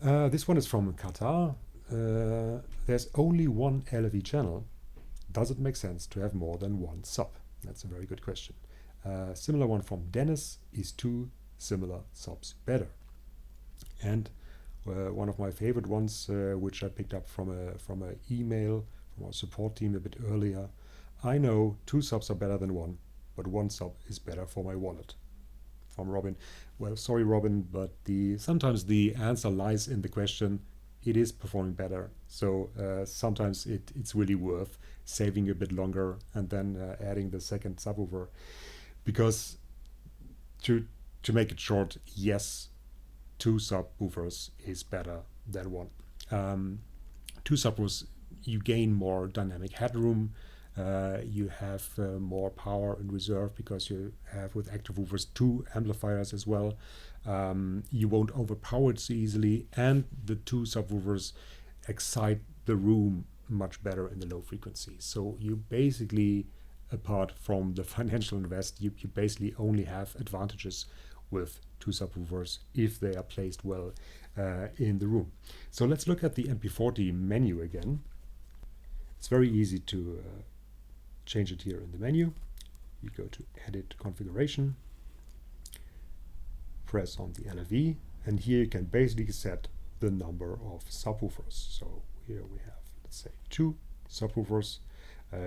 This one is from Qatar. There's only one LFE channel. Does it make sense to have more than one sub? That's a very good question. Similar one from Dennis: is two similar subs better? And one of my favorite ones, which I picked up from a email from our support team a bit earlier. I know two subs are better than one, but one sub is better for my wallet. From Robin. Well, sorry, Robin, but sometimes the answer lies in the question. It is performing better, so sometimes it's really worth saving a bit longer and then adding the second subwoofer, because to make it short, yes, two subwoofers is better than one. Two subwoofers, you gain more dynamic headroom. You have more power in reserve because you have with active woofers two amplifiers as well. You won't overpower it so easily, and the two subwoofers excite the room much better in the low frequency. So you basically, apart from the financial invest, you basically only have advantages with two subwoofers if they are placed well in the room. So let's look at the MP40 menu again. It's very easy to change it here in the menu. You go to Edit Configuration, press on the LFE, and here you can basically set the number of subwoofers. So here we have, let's say, two subwoofers.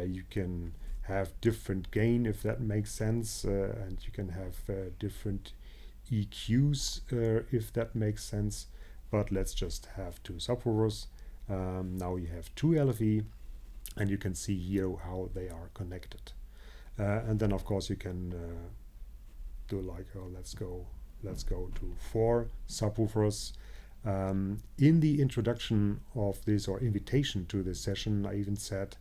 You can have different gain, if that makes sense, and you can have different EQs, if that makes sense. But let's just have two subwoofers. Now you have two LFE, and you can see here how they are connected. And then of course you can do like, let's go to four subwoofers. In the introduction of this, or invitation to this session, I even said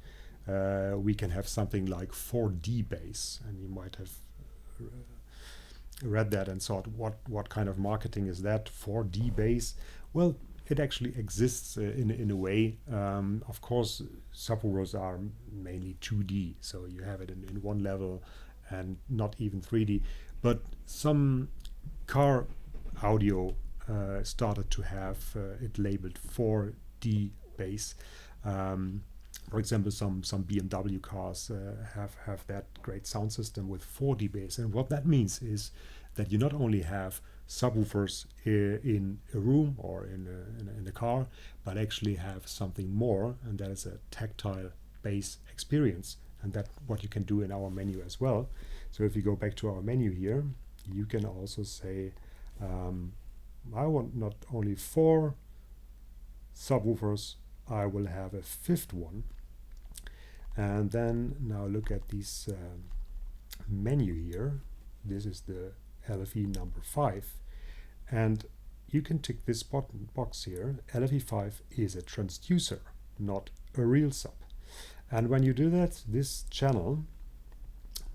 we can have something like 4D bass, and you might have read that and thought, what kind of marketing is that, 4D bass? Well, it actually exists in a way. Of course, subwoofers are mainly 2D, so you have it in one level and not even 3D. But some car audio started to have it labeled 4D bass. For example, some BMW cars have that great sound system with 4D bass, and what that means is that you not only have subwoofers in a room or in a car, but actually have something more, and that is a tactile bass experience, and that's what you can do in our menu as well. So if you go back to our menu here, you can also say, I want not only four subwoofers, I will have a fifth one. And then now look at this menu here. This is the LFE number 5, and you can tick this box here. LFE 5 is a transducer, not a real sub. And when you do that, this channel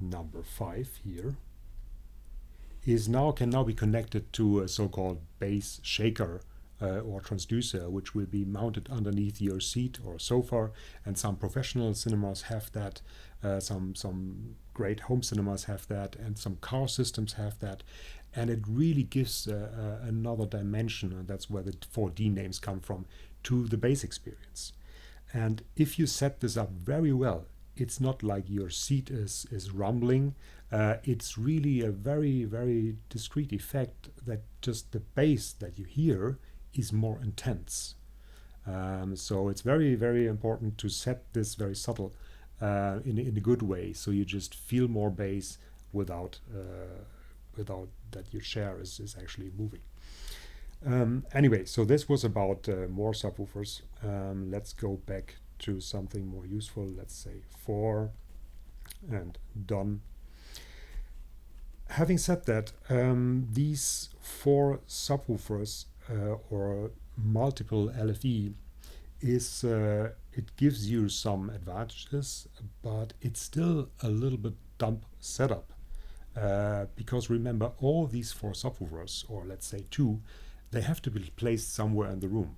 number 5 here can now be connected to a so-called bass shaker or transducer, which will be mounted underneath your seat or sofa. And some professional cinemas have that, some great home cinemas have that, and some car systems have that. And it really gives another dimension, and that's where the 4D names come from, to the bass experience. And if you set this up very well, it's not like your seat is rumbling. It's really a very, very discrete effect that just the bass that you hear is more intense. So it's very, very important to set this very subtle in a good way, so you just feel more bass without that your chair is actually moving. Anyway, so this was about more subwoofers. Let's go back to something more useful. Let's say 4 and done. Having said that, these 4 subwoofers or multiple LFE is it gives you some advantages, but it's still a little bit dumb setup, because remember, all these 4 subwoofers, or let's say 2, they have to be placed somewhere in the room,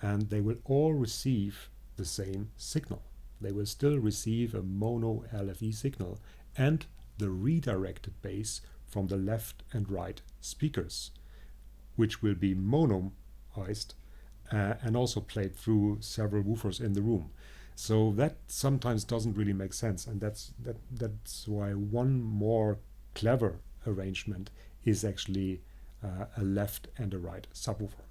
and they will all receive the same signal. They will still receive a mono LFE signal and the redirected bass from the left and right speakers, which will be monoized and also played through several woofers in the room. So that sometimes doesn't really make sense, and that's why one more clever arrangement is actually a left and a right subwoofer.